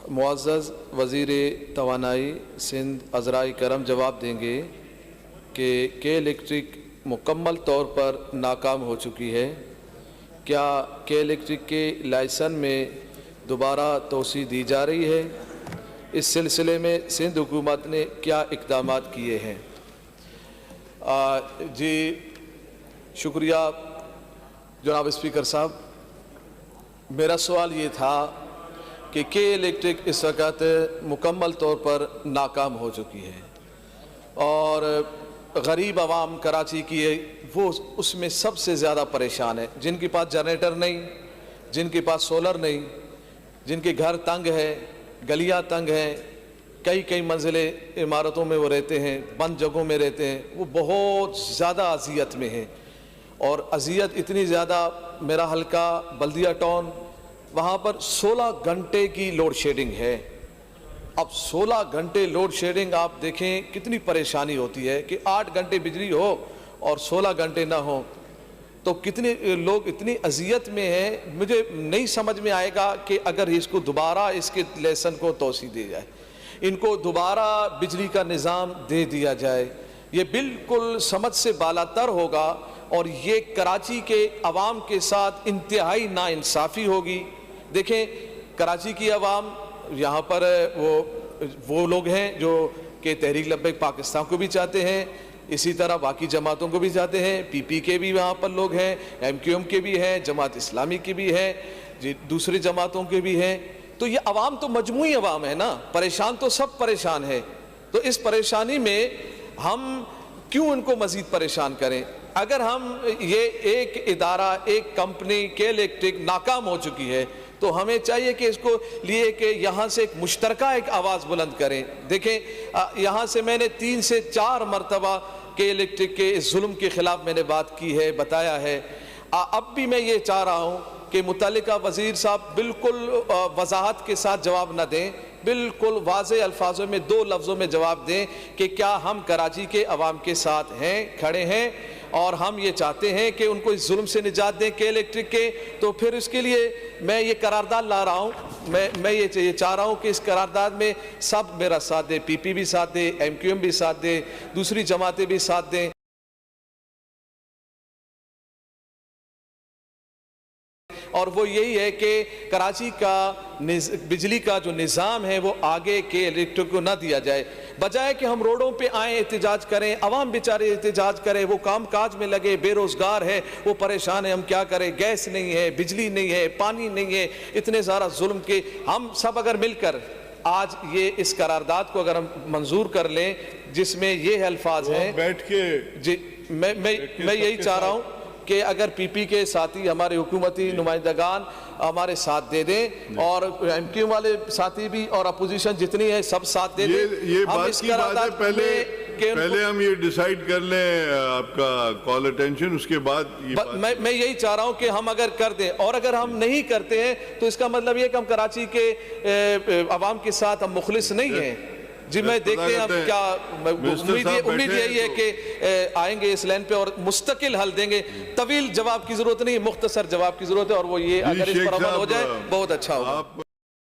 मुअज़्ज़ज़ वज़ीर तवानाई सिंध अज़राए करम जवाब देंगे कि के इलेक्ट्रिक मुकम्मल तौर पर नाकाम हो चुकी है। क्या के इलेक्ट्रिक के लाइसेंस में दोबारा तोसी दी जा रही है? इस सिलसिले में सिंध हुकूमत ने क्या इक़दाम किए हैं? जी शुक्रिया जनाब स्पीकर साहब। मेरा सवाल ये था कि के इलेक्ट्रिक इस वक़्त मुकम्मल तौर पर नाकाम हो चुकी है और गरीब आवाम कराची की वो उसमें सबसे ज़्यादा परेशान है। जिनके पास जनरेटर नहीं, जिनके पास सोलर नहीं, जिनके घर तंग है, गलियां तंग हैं, कई मंजिलें इमारतों में वो रहते हैं, बंद जगहों में रहते हैं, वो बहुत ज़्यादा अज़ियत में हैं। और अज़ियत इतनी ज़्यादा, मेरा हल्का बल्दिया टाउन, वहाँ पर 16 घंटे की लोड शेडिंग है। अब 16 घंटे लोड शेडिंग, आप देखें कितनी परेशानी होती है कि 8 घंटे बिजली हो और 16 घंटे ना हो, तो कितने लोग इतनी अज़ियत में हैं। मुझे नहीं समझ में आएगा कि अगर इसको दोबारा इसके लेसन को तोसी दी जाए, इनको दोबारा बिजली का निज़ाम दे दिया जाए, ये बिल्कुल समझ से बालातर होगा और ये कराची के अवाम के साथ इंतहाई नाइंसाफ़ी होगी। देखें कराची की अवाम, यहाँ पर वो लोग हैं जो कि तहरीक लब्बैक पाकिस्तान को भी चाहते हैं, इसी तरह बाकी जमातों को भी चाहते हैं, पीपी के भी वहाँ पर लोग हैं, एमक्यूएम के भी हैं, जमात इस्लामी के भी हैं, दूसरी जमातों के भी हैं। तो ये अवाम तो मजमूई अवाम है ना, परेशान तो सब परेशान है। तो इस परेशानी में हम क्यों उनको मज़ीद परेशान करें? अगर हम ये एक इदारा, एक कंपनी के इलेक्ट्रिक नाकाम हो चुकी है तो हमें चाहिए कि इसको लिए कि यहाँ से एक मुश्तरका एक आवाज़ बुलंद करें। देखें यहाँ से मैंने 3 से 4 मरतबा के इलेक्ट्रिक के इस जुल्म के ख़िलाफ़ मैंने बात की है, बताया है। अब भी मैं ये चाह रहा हूँ कि मुतल्लिका वज़ीर साहब बिल्कुल वजाहत के साथ जवाब न दें, बिल्कुल वाज़े अल्फाजों में 2 लफ्ज़ों में जवाब दें कि क्या हम कराची के अवाम के साथ हैं, खड़े हैं और हम ये चाहते हैं कि उनको इस जुल्म से निजात दें के इलेक्ट्रिक के। तो फिर इसके लिए मैं ये करारदाद ला रहा हूँ, मैं ये चाह रहा हूँ कि इस करारदाद में सब मेरा साथ दें, पीपी भी साथ दे, एमक्यूएम भी साथ दे, दूसरी जमातें भी साथ दें। और वो यही है कि कराची का बिजली का जो निज़ाम है वो आगे के इलेक्ट्रिक को ना दिया जाए, बजाय कि हम रोडों पे आएँ, एहतजाज करें, अवाम बेचारे एहतजाज करें, वो काम काज में लगे, बेरोज़गार है, वो परेशान है, हम क्या करें, गैस नहीं है, बिजली नहीं है, पानी नहीं है, इतने सारा जुल्म के। हम सब अगर मिलकर आज ये इस करारदाद को अगर हम मंजूर कर लें जिसमें ये अल्फाज हैं, बैठ के जी मैं यही चाह रहा हूँ कि अगर पीपी के साथी हमारे हुकूमती नुमाइंदगान हमारे साथ दे दें और एमक्यूएम वाले साथी भी और अपोजिशन जितनी है सब साथ दे दें। ये बात की बात है, पहले हम ये डिसाइड कर लें आपका कॉल अटेंशन, उसके बाद ये मैं यही चाह रहा हूं कि हम अगर कर दें, और अगर हम नहीं करते हैं तो इसका मतलब ये कि हम कराची के अवाम के साथ हम मुखलिस नहीं हैं। जी मैं देखते हैं अब क्या उम्मीद यही है कि आएंगे इस लाइन पे और मुस्तकिल हल देंगे। तवील जवाब की जरूरत नहीं, मुख्तसर जवाब की जरूरत है और वो ये अगर इस पर अमल हो जाए बहुत अच्छा होगा।